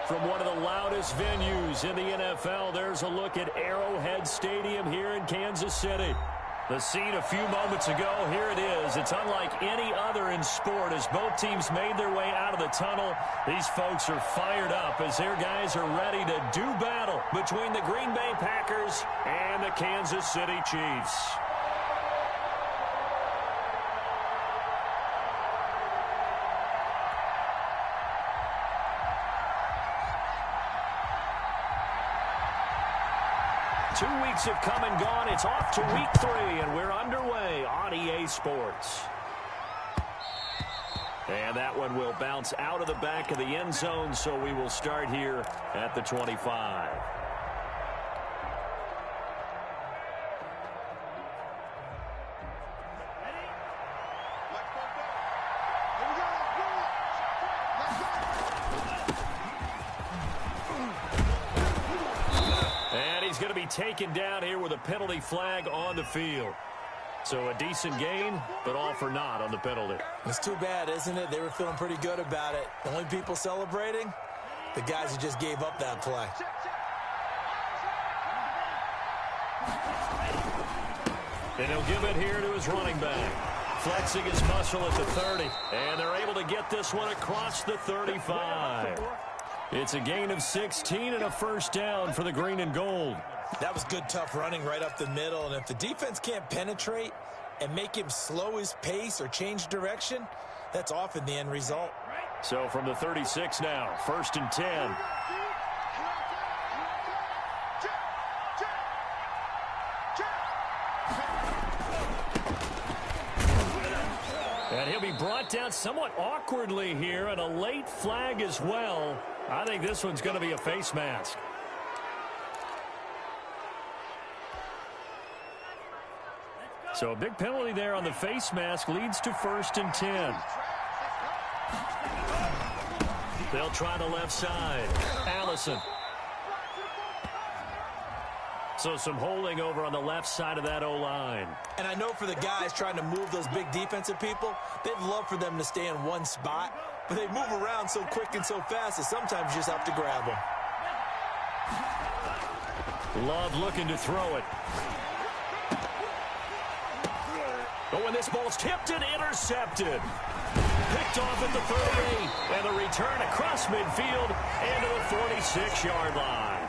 From one of the loudest venues in the NFL, there's a look at Arrowhead Stadium here in Kansas City. The scene a few moments ago, here it is. It's unlike any other in sport as both teams made their way out of the tunnel. These folks are fired up as their guys are ready to do battle between the Green Bay Packers and the Kansas City Chiefs. Two weeks have come and gone. It's off to week 3, and we're underway on EA Sports. And that one will bounce out of the back of the end zone, so we will start here at the 25. Taken down here with a penalty flag on the field. So a decent gain, but all for naught on the penalty. It's too bad, isn't it? They were feeling pretty good about it. The only people celebrating, the guys who just gave up that play. And he'll give it here to his running back. Flexing his muscle at the 30. And they're able to get this one across the 35. It's a gain of 16 and a first down for the green and gold. That was good, tough running right up the middle. And if the defense can't penetrate and make him slow his pace or change direction, that's often the end result. So from the 36 now, 1st and 10. And he'll be brought down somewhat awkwardly here, and a late flag as well. I think this one's going to be a face mask. So a big penalty there on the face mask leads to 1st and 10. They'll try the left side. Allison. So some holding over on the left side of that O-line. And I know for the guys trying to move those big defensive people, they'd love for them to stay in one spot, but they move around so quick and so fast that sometimes you just have to grab them. Love looking to throw it. But when this ball's tipped and intercepted. Picked off at the 38. And the return across midfield and to the 46-yard line.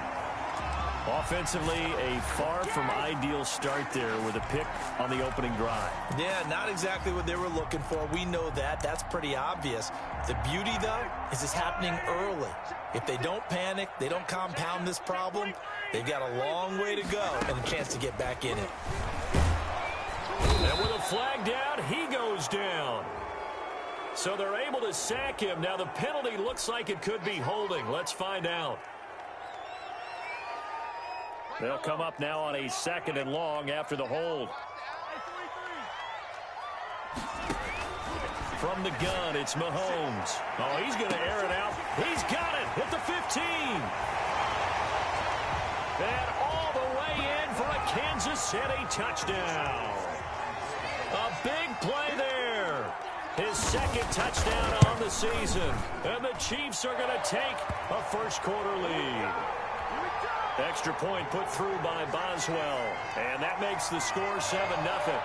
Offensively, a far from ideal start there with a pick on the opening drive. Yeah, not exactly what they were looking for. We know that. That's pretty obvious. The beauty, though, is it's happening early. If they don't panic, they don't compound this problem, they've got a long way to go and a chance to get back in it. And with a flag down, he goes down. So they're able to sack him. Now the penalty looks like it could be holding. Let's find out. They'll come up now on a 2nd and long after the hold. From the gun, it's Mahomes. Oh, he's going to air it out. He's got it at the 15. And all the way in for a Kansas City touchdown. A big play there. His 2nd touchdown on the season. And the Chiefs are going to take a first-quarter lead. Extra point put through by Boswell. And that makes the score 7-0.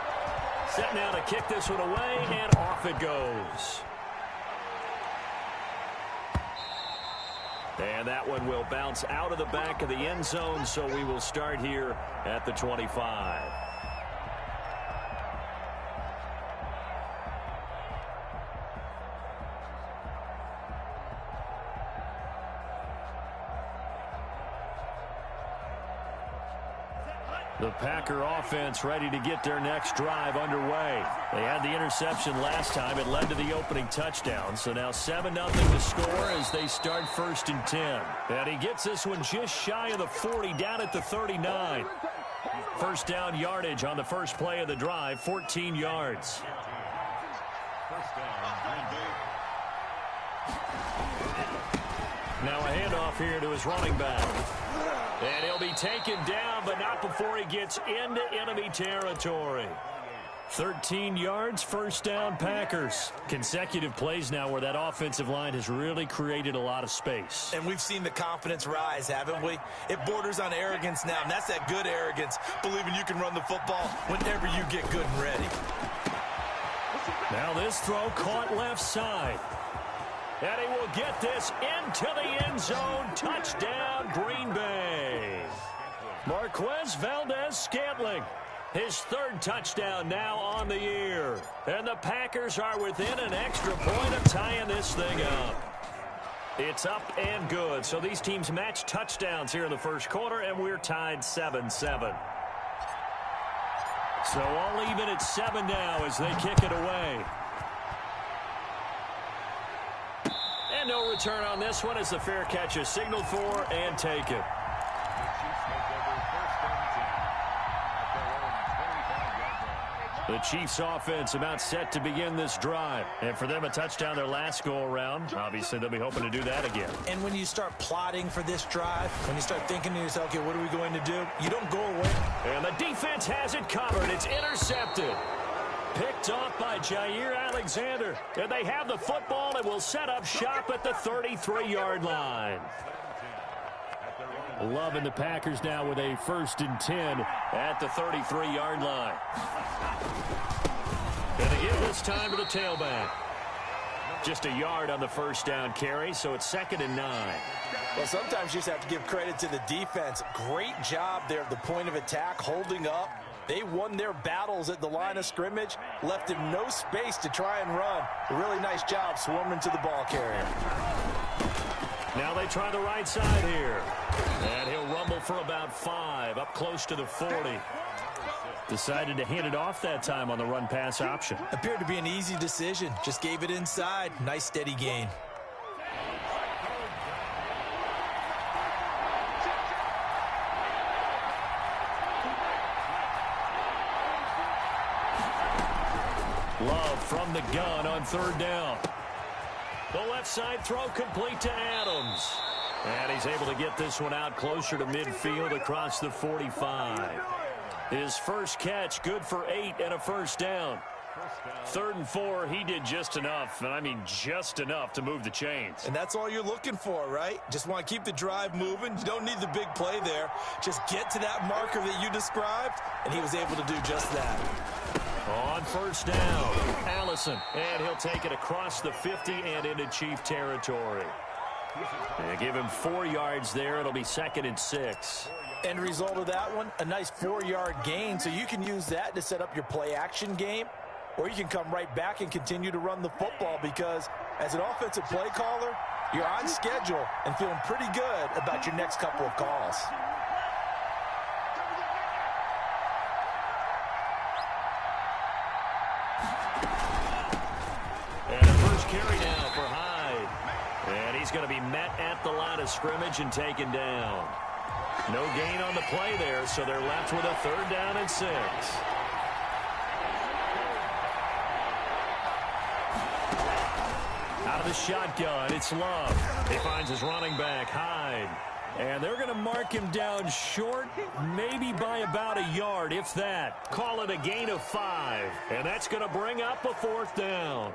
Set now to kick this one away, and off it goes. And that one will bounce out of the back of the end zone, so we will start here at the 25. The Packer offense ready to get their next drive underway. They had the interception last time. It led to the opening touchdown. So now 7-0 to score as they start 1st and 10. And he gets this one just shy of the 40, down at the 39. First down yardage on the first play of the drive, 14 yards. Now a handoff here to his running back. And he'll be taken down, but not before he gets into enemy territory. 13 yards, first down, Packers. Consecutive plays now where that offensive line has really created a lot of space. And we've seen the confidence rise, haven't we? It borders on arrogance now, and that's that good arrogance, believing you can run the football whenever you get good and ready. Now this throw caught left side. And he will get this into the end zone. Touchdown, Green Bay. Marquez Valdez-Scantling. His third touchdown now on the year. And the Packers are within an extra point of tying this thing up. It's up and good. So these teams match touchdowns here in the first quarter, and we're tied 7-7. So all even at 7 now as they kick it away. And no return on this one as the fair catch is signaled for and taken. The Chiefs offense about set to begin this drive. And for them, a touchdown their last go-around. Obviously, they'll be hoping to do that again. And when you start plotting for this drive, when you start thinking to yourself, okay, what are we going to do? You don't go away. And the defense has it covered. It's intercepted. Picked off by Jair Alexander. And they have the football and will set up shop at the 33-yard line. Loving the Packers now with a 1st and 10 at the 33-yard line. And they give this time to the tailback. Just a yard on the first down carry, so it's 2nd and 9. Well, sometimes you just have to give credit to the defense. Great job there at the point of attack, holding up. They won their battles at the line of scrimmage, left him no space to try and run. A really nice job swarming to the ball carrier. Now they try the right side here. And he'll rumble for about 5, up close to the 40. Decided to hand it off that time on the run-pass option. Appeared to be an easy decision. Just gave it inside. Nice steady gain. Love from the gun on 3rd down. The left side throw complete to Adams. And he's able to get this one out closer to midfield across the 45. His first catch, good for 8 and a first down. 3rd and 4, he did just enough, and I mean just enough to move the chains. And that's all you're looking for, right? Just want to keep the drive moving. You don't need the big play there. Just get to that marker that you described, and he was able to do just that. On 1st down, Allison, and he'll take it across the 50 and into Chief territory. And give him 4 yards there. It'll be 2nd and 6. End result of that one, a nice 4-yard gain, so you can use that to set up your play-action game, or you can come right back and continue to run the football because as an offensive play caller, you're on schedule and feeling pretty good about your next couple of calls. And the first carry now for Hyde. And he's going to be met at the line of scrimmage and taken down. No gain on the play there, so they're left with a 3rd down and 6. Out of the shotgun, it's Love. He finds his running back, Hyde. And they're going to mark him down short, maybe by about a yard, if that. Call it a gain of 5. And that's going to bring up a 4th down.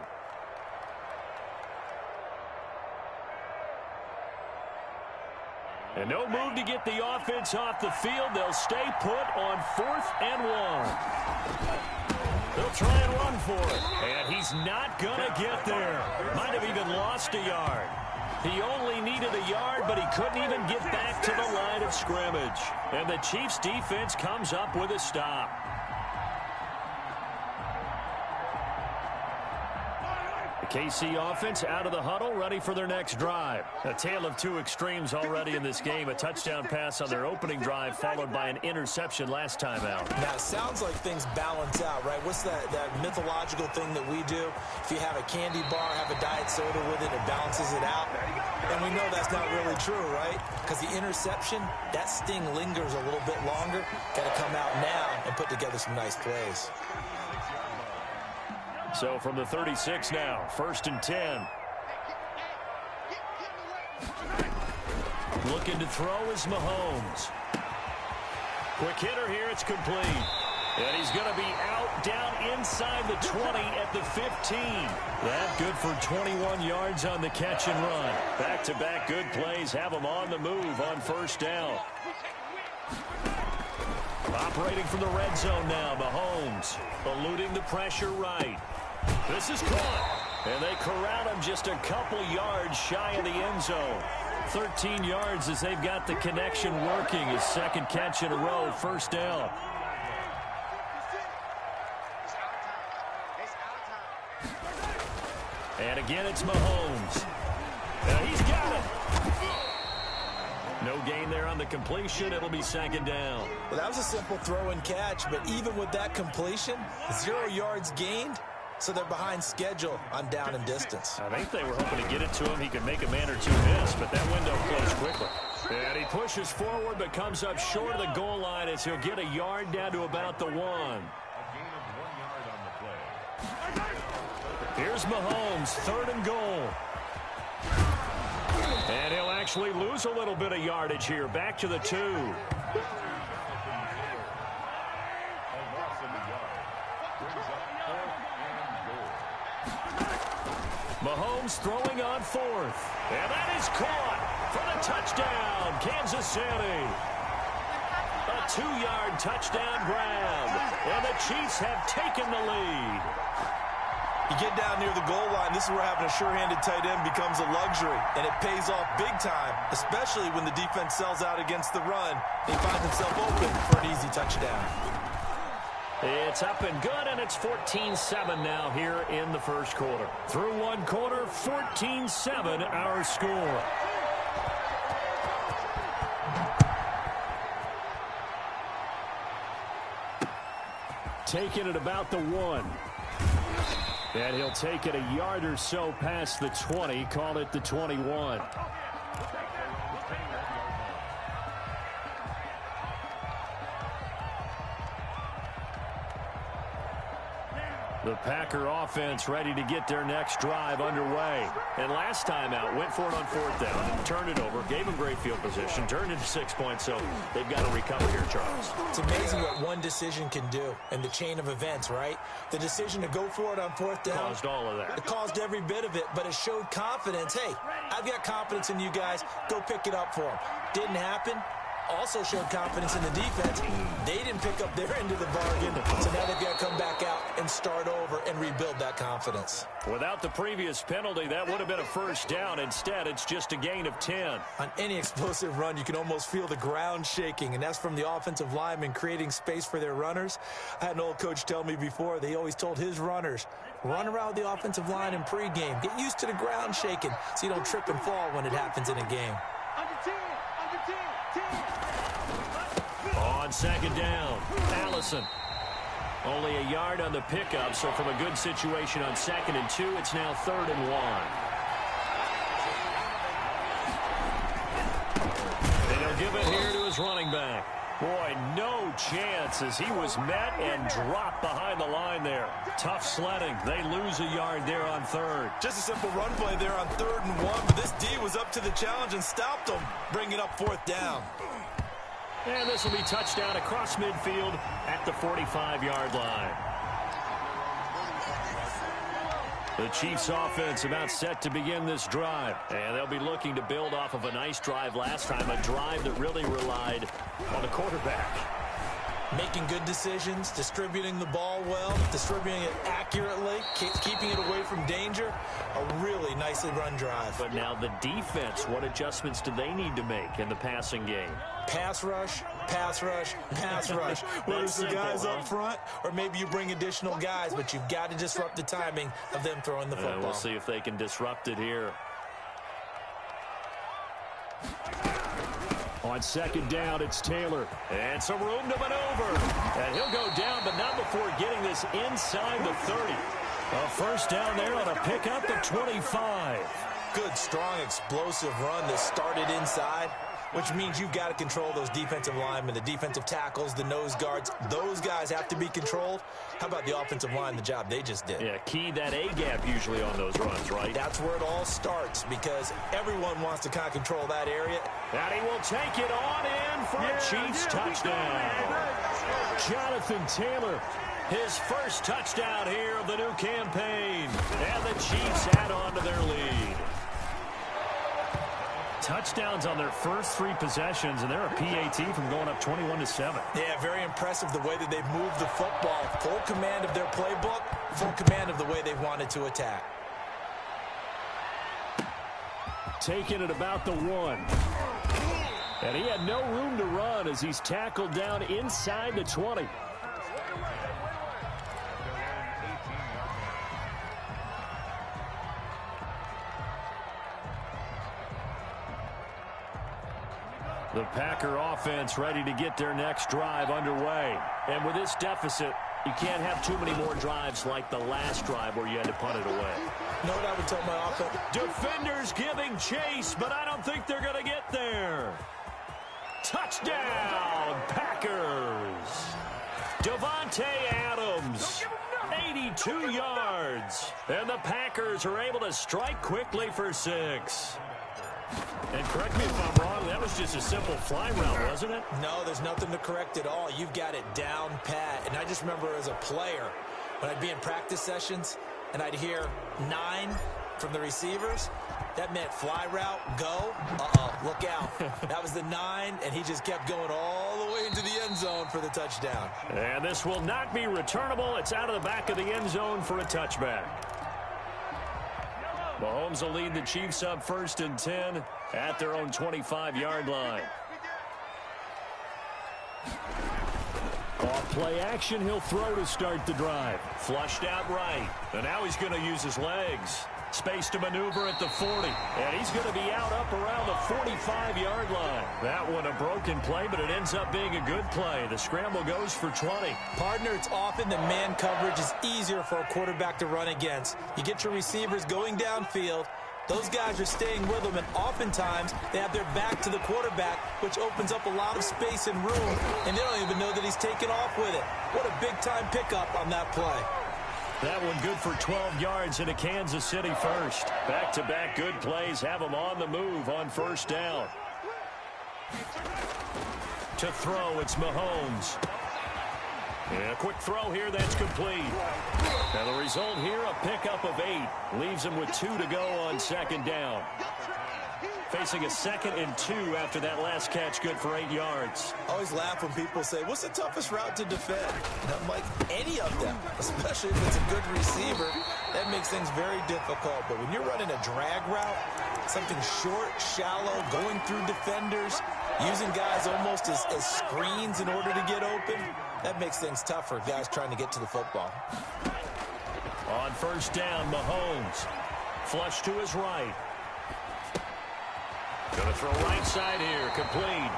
And no move to get the offense off the field. They'll stay put on 4th and 1. They'll try and run for it. And he's not going to get there. Might have even lost a yard. He only needed a yard, but he couldn't even get back to the line of scrimmage. And the Chiefs defense comes up with a stop. KC offense out of the huddle, ready for their next drive. A tale of 2 extremes already in this game. A touchdown pass on their opening drive, followed by an interception last time out. Now, it sounds like things balance out, right? What's that mythological thing that we do? If you have a candy bar, have a diet soda with it, it balances it out. And we know that's not really true, right? Because the interception, that sting lingers a little bit longer. Got to come out now and put together some nice plays. So from the 36 now, 1st and 10. Looking to throw is Mahomes. Quick hitter here, it's complete. And he's going to be out down inside the 20 at the 15. That good for 21 yards on the catch and run. Back-to-back good plays have him on the move on first down. Operating from the red zone now, Mahomes eluding the pressure right. This is caught, and they corral him just a couple yards shy of the end zone. 13 yards as they've got the connection working. His second catch in a row, first down. And again, it's Mahomes. He's got it. No gain there on the completion. It'll be second down. Well, that was a simple throw and catch, but even with that completion, 0 yards gained, so they're behind schedule on down and distance. I think they were hoping to get it to him. He could make a man or two miss, but that window closed quickly. And he pushes forward, but comes up short of the goal line as he'll get a yard down to about the 1. Here's Mahomes, 3rd and goal. And he'll actually lose a little bit of yardage here. Back to the 2. Mahomes throwing on 4th. And that is caught for the touchdown, Kansas City. A 2-yard touchdown grab. And the Chiefs have taken the lead. You get down near the goal line, this is where having a sure-handed tight end becomes a luxury, and it pays off big time, especially when the defense sells out against the run. He finds himself open for an easy touchdown. It's up and good, and it's 14-7 now here in the first quarter. Through one quarter, 14-7 our score. Taking it about the 1. And he'll take it a yard or so past the 20, call it the 21. The Packer offense ready to get their next drive underway. And last time out, went for it on 4th down, turned it over, gave them great field position, turned into 6 points, so they've got to recover here, Charles. It's amazing what one decision can do in the chain of events, right? The decision to go for it on 4th down. Caused all of that. It caused every bit of it, but it showed confidence. Hey, I've got confidence in you guys. Go pick it up for them. Didn't happen. Also showed confidence in the defense. They didn't pick up their end of the bargain, so now they've got to come back out and start over and rebuild that confidence. Without the previous penalty, that would have been a first down. Instead, it's just a gain of 10. On any explosive run, you can almost feel the ground shaking, and that's from the offensive linemen creating space for their runners. I had an old coach tell me before, they always told his runners, run around the offensive line in pregame. Get used to the ground shaking so you don't trip and fall when it happens in a game. On second down, Allison. Only a yard on the pickup, so from a good situation on 2nd and 2, it's now 3rd and 1. And he'll give it here to his running back. Boy, no chance as he was met and dropped behind the line there. Tough sledding. They lose a yard there on 3rd. Just a simple run play there on 3rd and 1, but this D was up to the challenge and stopped them, bringing up 4th down. And this will be touchdown across midfield at the 45-yard line. The Chiefs offense about set to begin this drive. And they'll be looking to build off of a nice drive last time, a drive that really relied on the quarterback. Making good decisions, distributing the ball well, distributing it accurately, keeping it away from danger. A really nicely run drive. But now the defense, what adjustments do they need to make in the passing game? Pass rush, pass rush, pass rush. Whether it's the guys up front or maybe you bring additional guys, but you've got to disrupt the timing of them throwing the football. We'll see if they can disrupt it here. On second down, it's Taylor. And some room to maneuver. And he'll go down, but not before getting this inside the 30. A first down there on a pickup at 25. Good, strong, explosive run that started inside, which means you've got to control those defensive linemen, the defensive tackles, the nose guards. Those guys have to be controlled. How about the offensive line, the job they just did? Yeah, key that A-gap usually on those runs, right? That's where it all starts because everyone wants to kind of control that area. And he will take it on in for a Chiefs touchdown. Jonathan Taylor, his first touchdown here of the new campaign. And the Chiefs add on to their lead. Touchdowns on their first 3 possessions, and they're a PAT from going up 21-7. Yeah, very impressive the way that they've moved the football. Full command of their playbook, full command of the way they wanted to attack. Taking it about the 1. And he had no room to run as he's tackled down inside the 20. The Packer offense ready to get their next drive underway. And with this deficit, you can't have too many more drives like the last drive where you had to punt it away. You know what I would tell my offense? Defenders giving chase, but I don't think they're going to get there. Touchdown, Packers. Devontae Adams, 82 yards. And the Packers are able to strike quickly for 6. And correct me if I'm wrong, that was just a simple fly route, wasn't it? No, there's nothing to correct at all. You've got it down pat. And I just remember as a player, when I'd be in practice sessions and I'd hear 9 from the receivers, that meant fly route, go, look out. That was the 9, and he just kept going all the way into the end zone for the touchdown. And this will not be returnable. It's out of the back of the end zone for a touchback. Mahomes will lead the Chiefs up 1st and 10 at their own 25-yard line. Off play action, he'll throw to start the drive. Flushed out right. And now he's going to use his legs. Space to maneuver at the 40. And he's going to be out up around the 45-yard line. That one a broken play, but it ends up being a good play. The scramble goes for 20. Partner, it's often the man coverage is easier for a quarterback to run against. You get your receivers going downfield. Those guys are staying with them, and oftentimes they have their back to the quarterback, which opens up a lot of space and room, and they don't even know that he's taken off with it. What a big-time pickup on that play. That one good for 12 yards into Kansas City first. Back-to-back good plays have them on the move on 1st down. To throw, it's Mahomes. And a quick throw here that's complete. And the result here, a pickup of 8. Leaves him with 2 to go on 2nd down. Facing a 2nd and 2 after that last catch, good for 8 yards. I always laugh when people say, what's the toughest route to defend? And I'm like, any of them, especially if it's a good receiver, that makes things very difficult. But when you're running a drag route, something short, shallow, going through defenders, using guys almost as screens in order to get open, that makes things tough for guys trying to get to the football. On 1st down, Mahomes. Flush to his right. Going to throw right side here, complete.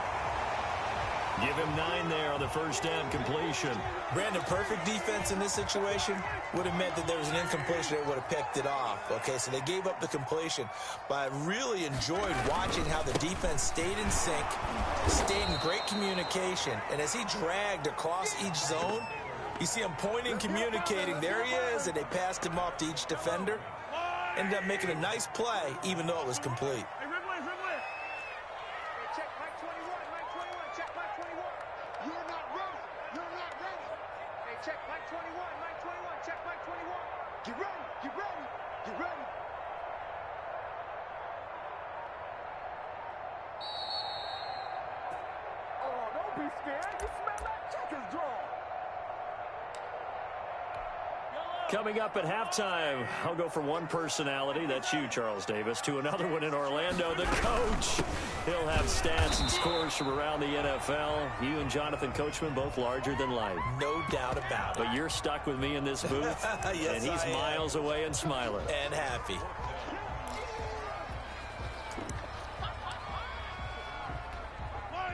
Give him 9 there on the 1st down completion. Brandon, perfect defense in this situation would have meant that there was an incompletion. They would have picked it off. Okay, so they gave up the completion. But I really enjoyed watching how the defense stayed in sync, stayed in great communication. And as he dragged across each zone, you see him pointing, communicating. There he is, and they passed him off to each defender. Ended up making a nice play, even though it was complete. Coming up at halftime, I'll go from one personality, that's you, Charles Davis, to another one in Orlando, the coach. He'll have stats and scores from around the NFL. You and Jonathan Coachman, both larger than life. No doubt about it. But you're stuck with me in this booth, yes, and he's miles away and smiling. And happy.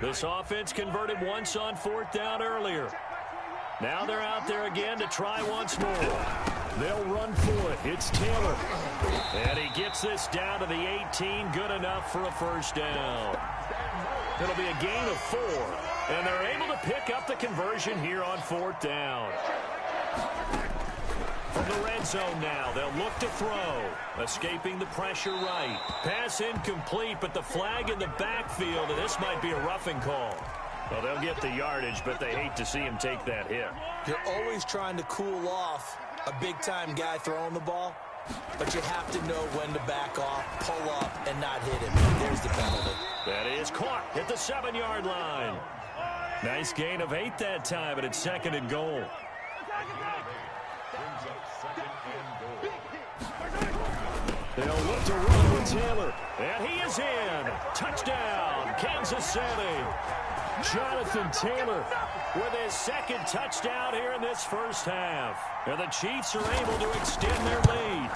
This offense converted once on 4th down earlier. Now they're out there again to try once more. They'll run for it. It's Taylor. And he gets this down to the 18. Good enough for a 1st down. It'll be a gain of 4. And they're able to pick up the conversion here on 4th down. From the red zone now, they'll look to throw. Escaping the pressure right. Pass incomplete, but the flag in the backfield, and this might be a roughing call. Well, they'll get the yardage, but they hate to see him take that hit. You're always trying to cool off a big-time guy throwing the ball, but you have to know when to back off, pull up, and not hit him. There's the penalty. That is caught at the 7-yard line. Nice gain of 8 that time, and it's 2nd and goal. They'll look to run with Taylor. And he is in. Touchdown, Kansas City. Jonathan Taylor with his 2nd touchdown here in this first half. And the Chiefs are able to extend their lead.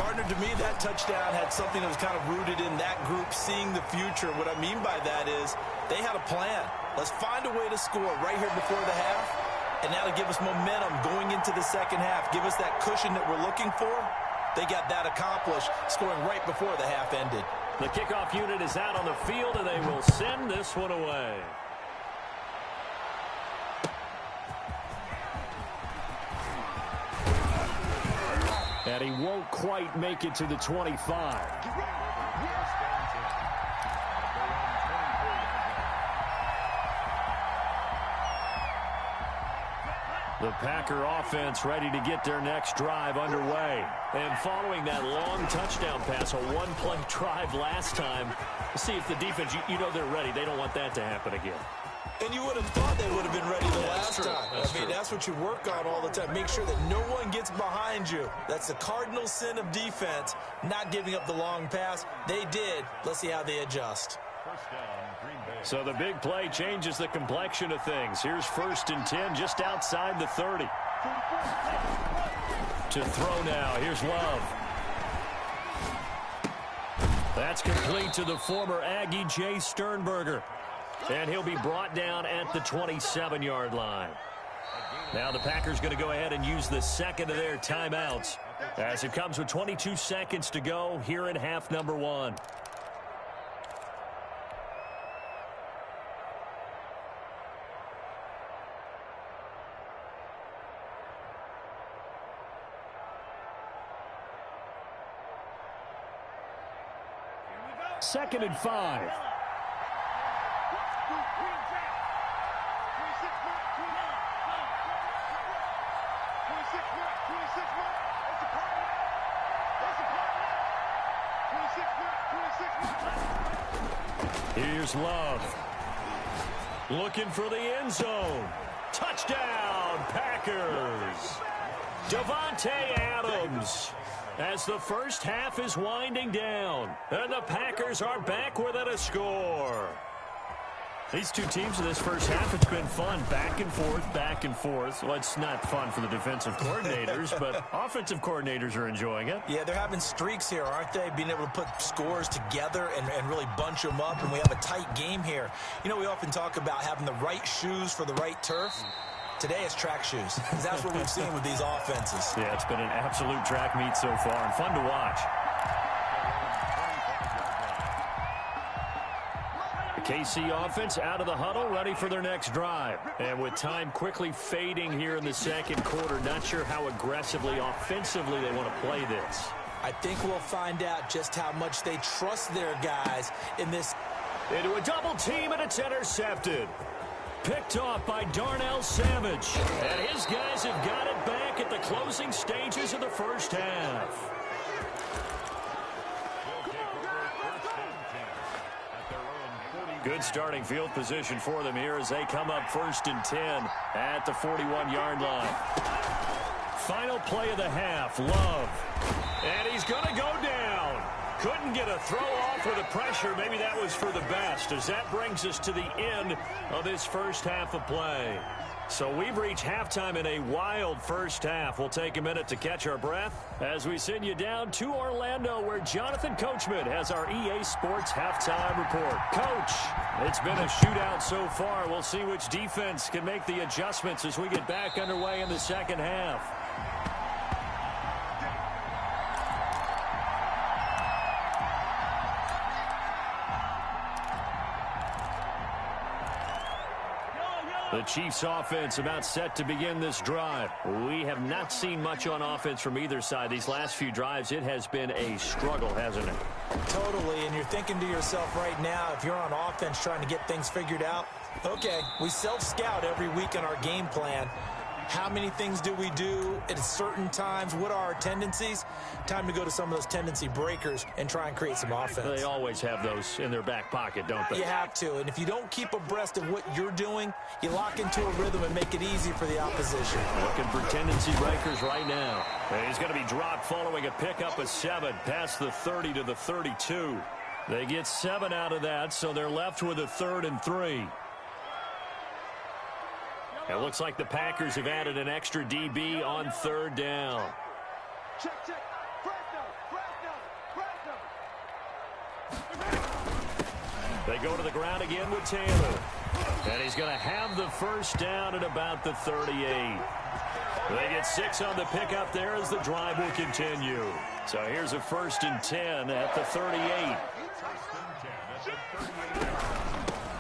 Partner, to me, that touchdown had something that was kind of rooted in that group seeing the future. What I mean by that is they had a plan. Let's find a way to score right here before the half, and that'll give us momentum going into the second half. Give us that cushion that we're looking for. They got that accomplished, scoring right before the half ended. The kickoff unit is out on the field, and they will send this one away. And he won't quite make it to the 25. The Packer offense ready to get their next drive underway. And following that long touchdown pass, a one-play drive last time, see if the defense, you know they're ready. They don't want that to happen again. And you would have thought they would have been ready the last time. I mean, that's what you work on all the time. Make sure that no one gets behind you. That's the cardinal sin of defense, not giving up the long pass. They did. Let's see how they adjust. So the big play changes the complexion of things. Here's 1st and 10 just outside the 30. To throw now. Here's Love. That's complete to the former Aggie Jay Sternberger. And he'll be brought down at the 27-yard line. Now the Packers going to go ahead and use the 2nd of their timeouts as it comes with 22 seconds to go here in half number 1. Second and 5. Here's Love. Looking for the end zone. Touchdown, Packers. Davante Adams. As the first half is winding down, and the Packers are back within a score. These two teams in this first half, it's been fun. Back and forth, back and forth. Well, it's not fun for the defensive coordinators, but offensive coordinators are enjoying it. Yeah, they're having streaks here, aren't they? Being able to put scores together and really bunch them up, and we have a tight game here. You know, we often talk about having the right shoes for the right turf. Today it's track shoes, because that's what we've seen with these offenses. Yeah, it's been an absolute track meet so far, and fun to watch. The KC offense out of the huddle, ready for their next drive. And with time quickly fading here in the second quarter, not sure how aggressively, offensively they want to play this. I think we'll find out just how much they trust their guys in this. Into a double team, and it's intercepted. Picked off by Darnell Savage. And his guys have got it back at the closing stages of the first half. Good starting field position for them here as they come up 1st and 10 at the 41-yard line. Final play of the half, Love. And he's going to go down. Couldn't get a throw off with the pressure. Maybe that was for the best, as that brings us to the end of this first half of play. So we've reached halftime in a wild first half. We'll take a minute to catch our breath as we send you down to Orlando, where Jonathan Coachman has our EA Sports halftime report. Coach, it's been a shootout so far. We'll see which defense can make the adjustments as we get back underway in the second half. The Chiefs offense about set to begin this drive. We have not seen much on offense from either side. These last few drives, it has been a struggle, hasn't it? Totally, and you're thinking to yourself right now, if you're on offense trying to get things figured out, okay, we self-scout every week in our game plan. How many things do we do at certain times? What are our tendencies? Time to go to some of those tendency breakers and try and create some offense. They always have those in their back pocket, don't they? You have to, and if you don't keep abreast of what you're doing, you lock into a rhythm and make it easy for the opposition. Looking for tendency breakers right now. And he's going to be dropped following a pickup of 7 past the 30 to the 32. They get 7 out of that, so they're left with a 3rd and 3. It looks like the Packers have added an extra DB on 3rd down. Check. They go to the ground again with Taylor. And he's going to have the first down at about the 38. They get 6 on the pickup there as the drive will continue. So here's a 1st and 10 at the 38.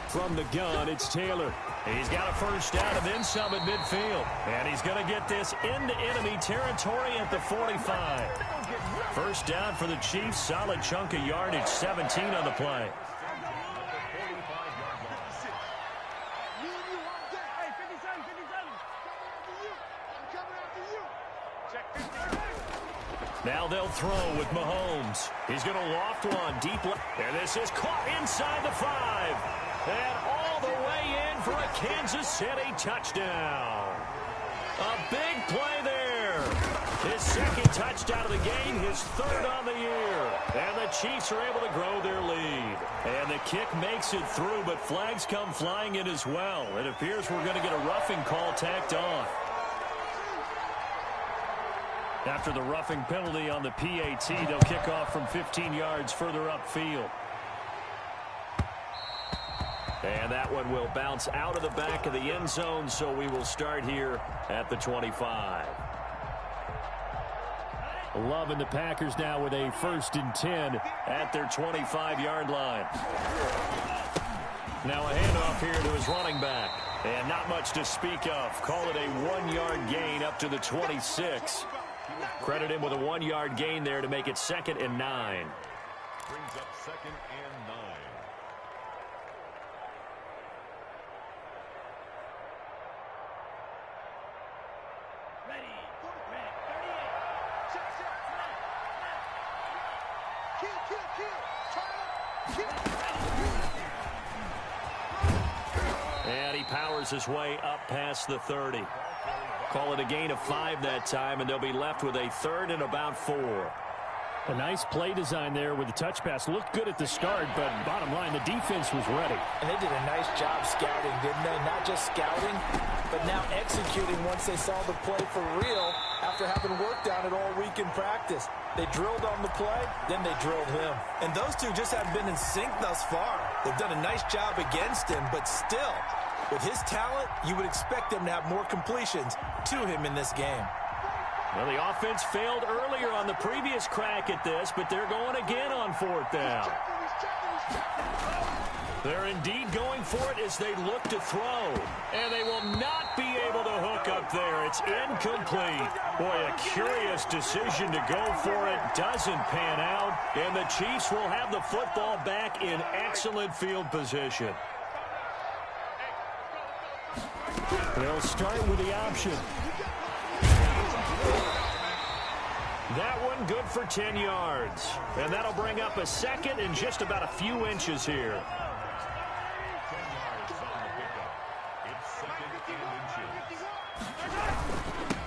From the gun, it's Taylor. He's got a first down and then some at midfield. And he's going to get this into enemy territory at the 45. First down for the Chiefs. Solid chunk of yardage. 17 on the play. Now they'll throw with Mahomes. He's going to loft one deep left. And this is caught inside the 5. And all the way in for a Kansas City touchdown. A big play there. His 2nd touchdown of the game, his 3rd on the year. And the Chiefs are able to grow their lead. And the kick makes it through, but flags come flying in as well. It appears we're going to get a roughing call tacked on. After the roughing penalty on the PAT, they'll kick off from 15 yards further upfield. And that one will bounce out of the back of the end zone, so we will start here at the 25. Loving the Packers now with a 1st and 10 at their 25-yard line. Now a handoff here to his running back. And not much to speak of. Call it a 1-yard gain up to the 26. Credit him with a 1-yard gain there to make it 2nd and 9. Brings up 2nd and 9. And he powers his way up past the 30. Call it a gain of 5 that time, and they'll be left with a 3rd and about 4. A nice play design there with the touch pass. Looked good at the start, but bottom line, the defense was ready. And they did a nice job scouting, didn't they? Not just scouting, but now executing once they saw the play for real after having worked on it all week in practice. They drilled on the play, then they drilled him. And those two just haven't been in sync thus far. They've done a nice job against him, but still, with his talent, you would expect them to have more completions to him in this game. Well, the offense failed earlier on the previous crack at this, but they're going again on 4th down. They're indeed going for it as they look to throw. And they will not be able to hook up there. It's incomplete. Boy, a curious decision to go for it. Doesn't pan out. And the Chiefs will have the football back in excellent field position. They'll start with the option. That one good for 10 yards. And that'll bring up a 2nd and just about a few inches here. 10 yards on the pickup. It's 2nd and inches.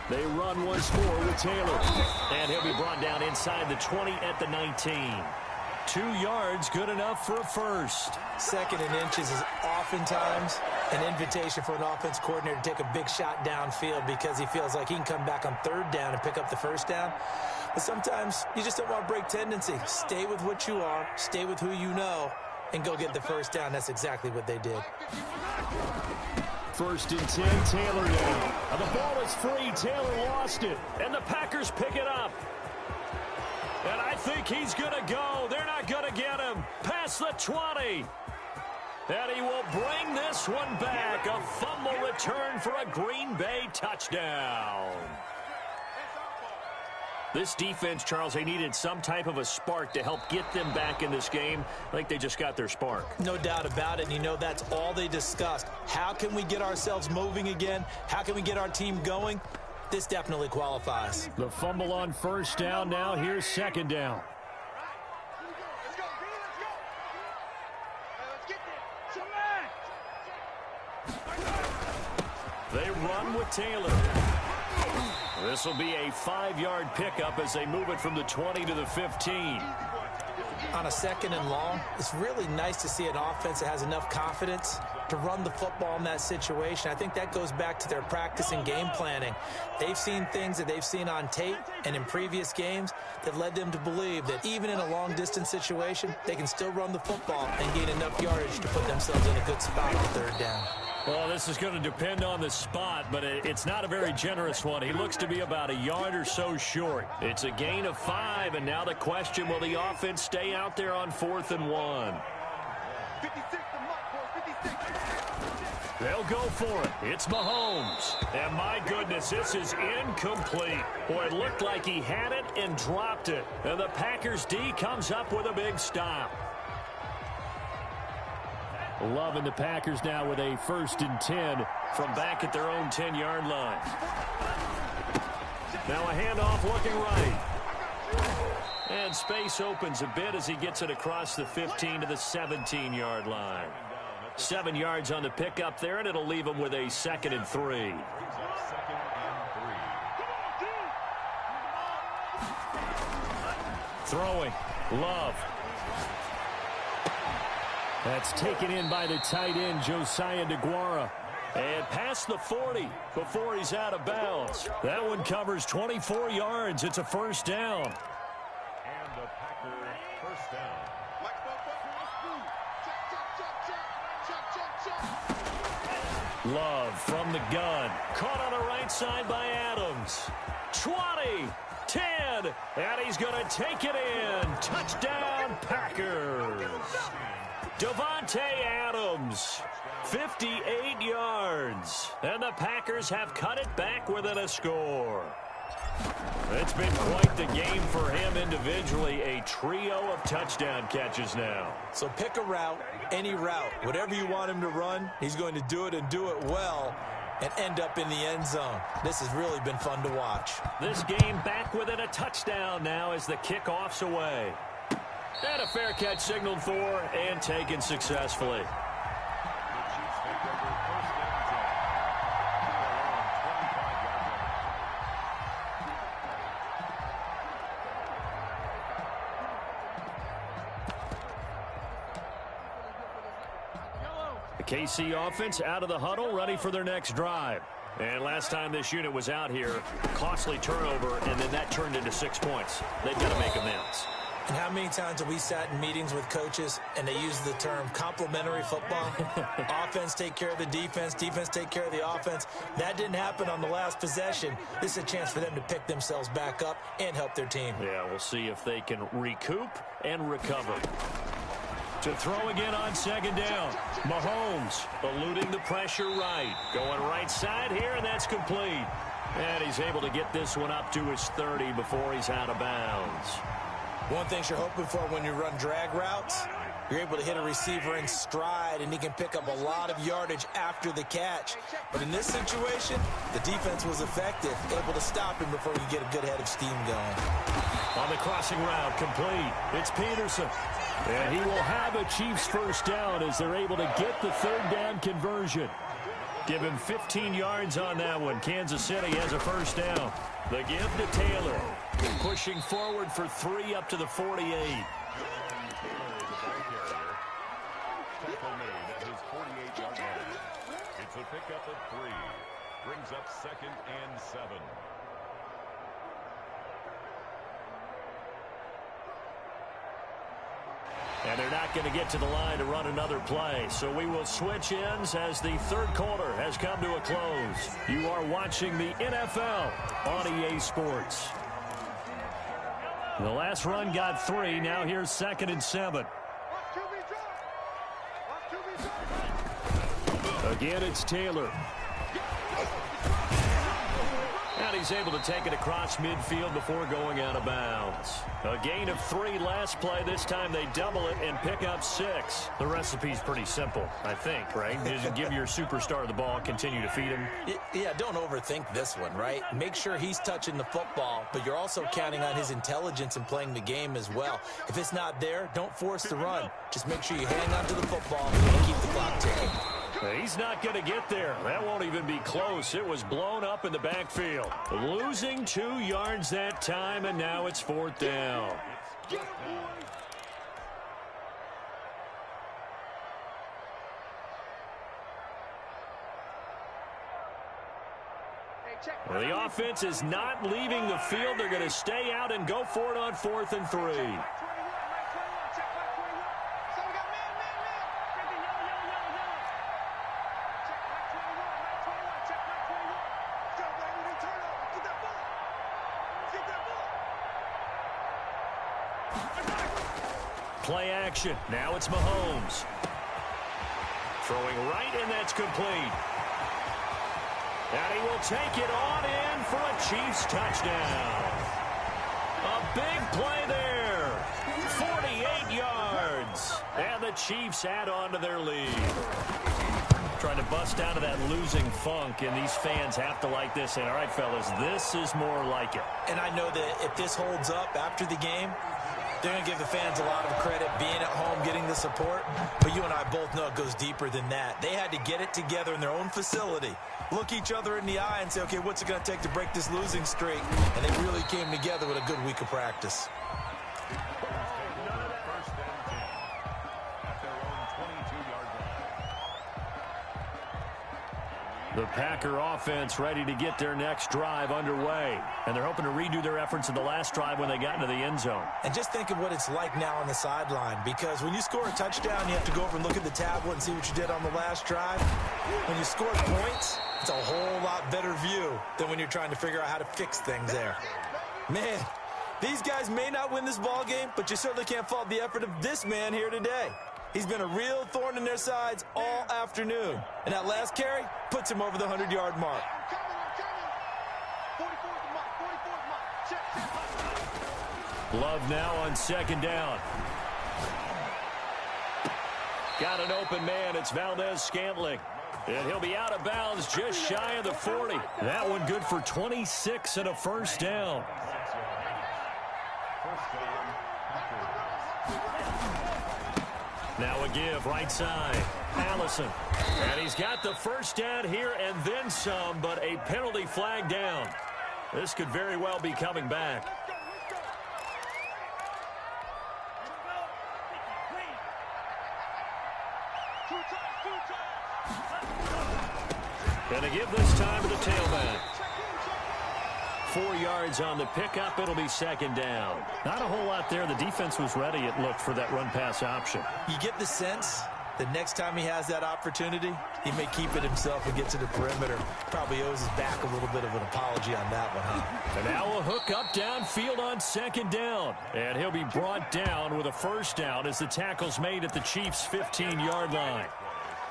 They run once more with Taylor. And he'll be brought down inside the 20 at the 19. 2 yards, good enough for a 1st. 2nd and inches is oftentimes an invitation for an offense coordinator to take a big shot downfield because he feels like he can come back on 3rd down and pick up the 1st down. But sometimes you just don't want to break tendency. Stay with what you are, stay with who you know, and go get the 1st down. That's exactly what they did. 1st and 10, Taylor now. And the ball is free. Taylor lost it. And the Packers pick it up. And I think he's going to go. They're not going to get him. Past the 20. And he will bring this one back. A fumble return for a Green Bay touchdown. This defense, Charles, they needed some type of a spark to help get them back in this game. I think they just got their spark. No doubt about it. And you know that's all they discussed. How can we get ourselves moving again? How can we get our team going? This definitely qualifies. The fumble on first down. Now here's second down. They run with Taylor. This will be a 5-yard pickup as they move it from the 20 to the 15. On a second and long, it's really nice to see an offense that has enough confidence to run the football in that situation. I think that goes back to their practice and game planning. They've seen things that they've seen on tape and in previous games that led them to believe that even in a long-distance situation, they can still run the football and gain enough yardage to put themselves in a good spot on third down. Well, this is going to depend on the spot, but it's not a very generous one. He looks to be about a yard or so short. It's a gain of 5, and now the question, will the offense stay out there on 4th and 1? They'll go for it. It's Mahomes. And my goodness, this is incomplete. Boy, it looked like he had it and dropped it. And the Packers D comes up with a big stop. Loving the Packers now with a 1st and 10 from back at their own 10-yard line. Now a handoff looking right. And space opens a bit as he gets it across the 15 to the 17-yard line. 7 yards on the pickup there, and it'll leave him with a 2nd and 3. Throwing. Love. That's taken in by the tight end, Josiah DeGuara. And past the 40 before he's out of bounds. That one covers 24 yards. It's a first down. And the Packer first down. Love from the gun. Caught on the right side by Adams. 20, 10, and he's going to take it in. Touchdown, Packers. Davante Adams, 58 yards. And the Packers have cut it back within a score. It's been quite the game for him individually. A trio of touchdown catches now. So pick a route, any route. Whatever you want him to run, he's going to do it and do it well and end up in the end zone. This has really been fun to watch. This game back within a touchdown now as the kickoff's away. And a fair catch signaled for and taken successfully. The KC offense out of the huddle, ready for their next drive. And last time this unit was out here, costly turnover, and then that turned into 6 points. They've got to make amends. And how many times have we sat in meetings with coaches and they use the term complementary football? Offense take care of the defense, defense take care of the offense. That didn't happen on the last possession. This is a chance for them to pick themselves back up and help their team. Yeah, we'll see if they can recoup and recover. To throw again on second down. Mahomes eluding the pressure right. Going right side here, and that's complete. And he's able to get this one up to his 30 before he's out of bounds. One thing you're hoping for when you run drag routes, you're able to hit a receiver in stride, and he can pick up a lot of yardage after the catch. But in this situation, the defense was effective, able to stop him before he could get a good head of steam going. On the crossing route, complete. It's Peterson. And he will have a Chiefs first down as they're able to get the third down conversion. Give him 15 yards on that one. Kansas City has a first down. The give to Taylor. Pushing forward for 3 up to the 48. Tackle made at his 48-yard line. It's a pickup of 3. Brings up 2nd and 7. And they're not going to get to the line to run another play. So we will switch ends as the third quarter has come to a close. You are watching the NFL on EA Sports. The last run got 3. Now here's 2nd and 7. Again, it's Taylor. And he's able to take it across midfield before going out of bounds. A gain of 3 last play. This time they double it and pick up 6. The recipe's pretty simple, I think, right? Just give your superstar the ball, continue to feed him. Yeah, don't overthink this one, right? Make sure he's touching the football, but you're also counting on his intelligence in playing the game as well. If it's not there, don't force the run. Just make sure you hang on to the football and keep the clock ticking. He's not going to get there. That won't even be close. It was blown up in the backfield. Losing 2 yards that time, and now it's 4th down. Well, the offense is not leaving the field. They're going to stay out and go for it on 4th and 3. Play action. Now it's Mahomes. Throwing right, and that's complete. And he will take it on in for a Chiefs touchdown. A big play there. 48 yards. And the Chiefs add on to their lead. Trying to bust out of that losing funk, and these fans have to like this. And all right, fellas, this is more like it. And I know that if this holds up after the game, they're going to give the fans a lot of credit being at home, getting the support. But you and I both know it goes deeper than that. They had to get it together in their own facility, look each other in the eye and say, okay, what's it going to take to break this losing streak? And they really came together with a good week of practice. The Packer offense ready to get their next drive underway. And they're hoping to redo their efforts in the last drive when they got into the end zone. And just think of what it's like now on the sideline, because when you score a touchdown, you have to go over and look at the tablet and see what you did on the last drive. When you score points, it's a whole lot better view than when you're trying to figure out how to fix things there. Man, these guys may not win this ball game, but you certainly can't fault the effort of this man here today. He's been a real thorn in their sides all afternoon. And that last carry puts him over the 100-yard mark. Love now on 2nd down. Got an open man. It's Valdez-Scantling. And he'll be out of bounds just shy of the 40. That one good for 26 and a 1st down. Now a give, right side. Allison. And he's got the 1st down here and then some, but a penalty flag down. This could very well be coming back. And a give this time to the tailback. 4 yards on the pickup. It'll be 2nd down. Not a whole lot there. The defense was ready, it looked, for that run-pass option. You get the sense the next time he has that opportunity, he may keep it himself and get to the perimeter. Probably owes his back a little bit of an apology on that one, huh? And now a hook up downfield on 2nd down. And he'll be brought down with a 1st down as the tackle's made at the Chiefs' 15-yard line.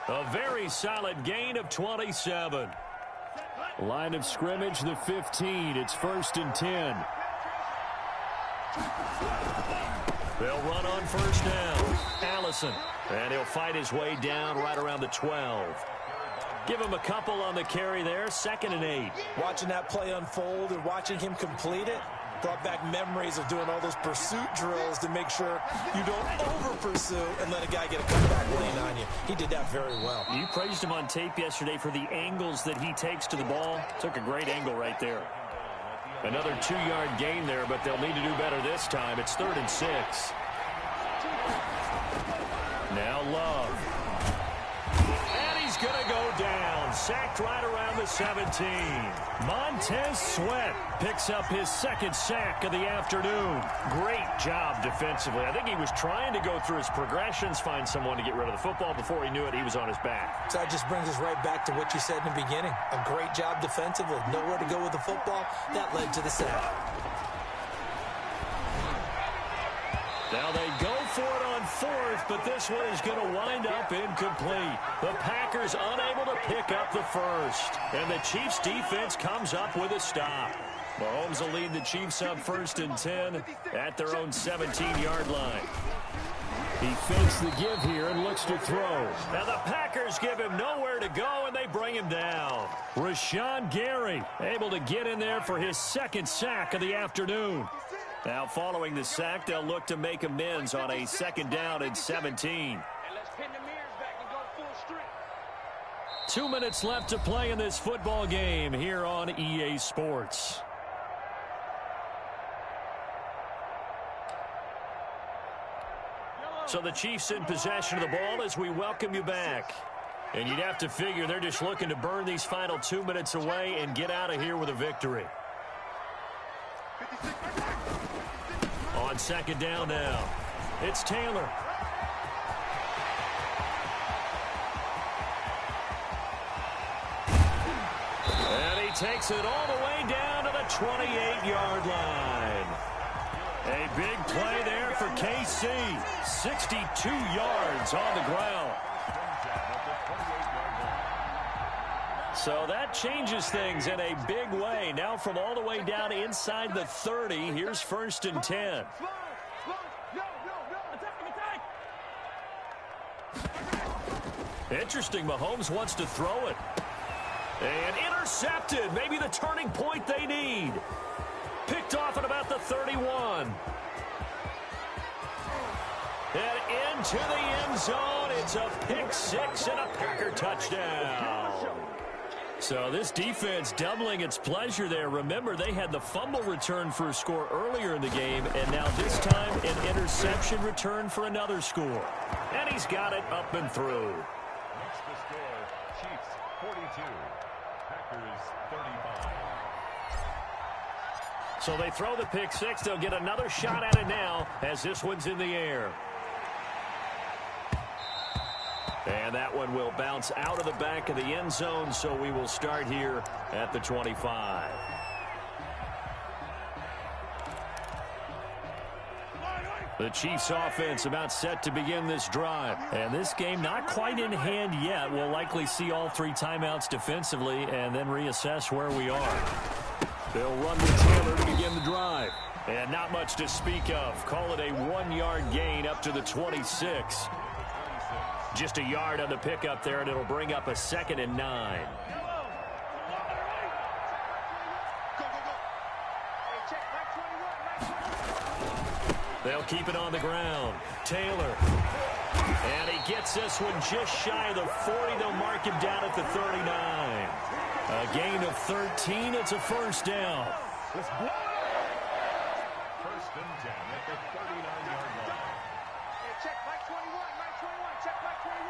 A very solid gain of 27. Line of scrimmage, the 15. It's 1st and 10. They'll run on 1st down. Allison. And he'll fight his way down right around the 12. Give him a couple on the carry there. 2nd and 8. Watching that play unfold and watching him complete it brought back memories of doing all those pursuit drills to make sure you don't over-pursue and let a guy get a comeback lane on you. He did that very well. You praised him on tape yesterday for the angles that he takes to the ball. Took a great angle right there. Another 2-yard gain there, but they'll need to do better this time. It's 3rd and 6. Now Love. And he's going to go down. Sacked right around the 17. Montez Sweat picks up his 2nd sack of the afternoon. Great job defensively. I think he was trying to go through his progressions, find someone to get rid of the football. Before he knew it, he was on his back. So that just brings us right back to what you said in the beginning. A great job defensively. Nowhere to go with the football. That led to the sack. Now they go for it on fourth, but this one is going to wind up incomplete. The Packers unable to pick up the first. And the Chiefs defense comes up with a stop. Mahomes will lead the Chiefs up 1st and 10 at their own 17-yard line. He fakes the give here and looks to throw. Now the Packers give him nowhere to go, and they bring him down. Rashawn Gary able to get in there for his 2nd sack of the afternoon. Now following the sack, they'll look to make amends on a 2nd down and 17. 2 minutes left to play in this football game here on EA Sports. So the Chiefs in possession of the ball as we welcome you back. And you'd have to figure they're just looking to burn these final 2 minutes away and get out of here with a victory. On 2nd down now, it's Taylor. And he takes it all the way down to the 28-yard line. A big play there for KC. 62 yards on the ground. So that changes things in a big way. Now from all the way down inside the 30, here's 1st and 10. Interesting, Mahomes wants to throw it. And intercepted. Maybe the turning point they need. Picked off at about the 31. And into the end zone. It's a pick six and a Packer touchdown. So this defense doubling its pleasure there. Remember, they had the fumble return for a score earlier in the game, and now this time an interception return for another score. And he's got it up and through. Next to score, Chiefs 42, Packers 35. So they throw the pick six. They'll get another shot at it now as this one's in the air. And that one will bounce out of the back of the end zone, so we will start here at the 25. The Chiefs offense about set to begin this drive. And this game not quite in hand yet. We'll likely see all three timeouts defensively and then reassess where we are. They'll run with Taylor to begin the drive. And not much to speak of. Call it a 1-yard gain up to the 26. Just a yard on the pickup there, and it'll bring up a 2nd and 9. They'll keep it on the ground. Taylor. And he gets this one just shy of the 40. They'll mark him down at the 39. A gain of 13. It's a 1st down. First and 10 at the 39-yard line. Check Mike 21, Mike 21, check Mike 21.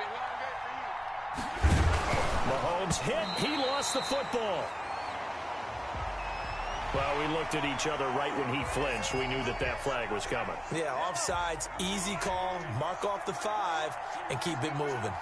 Been long day for you. Mahomes hit. He lost the football. Well, we looked at each other right when he flinched. We knew that that flag was coming. Yeah, offsides, easy call, mark off the 5, and keep it moving.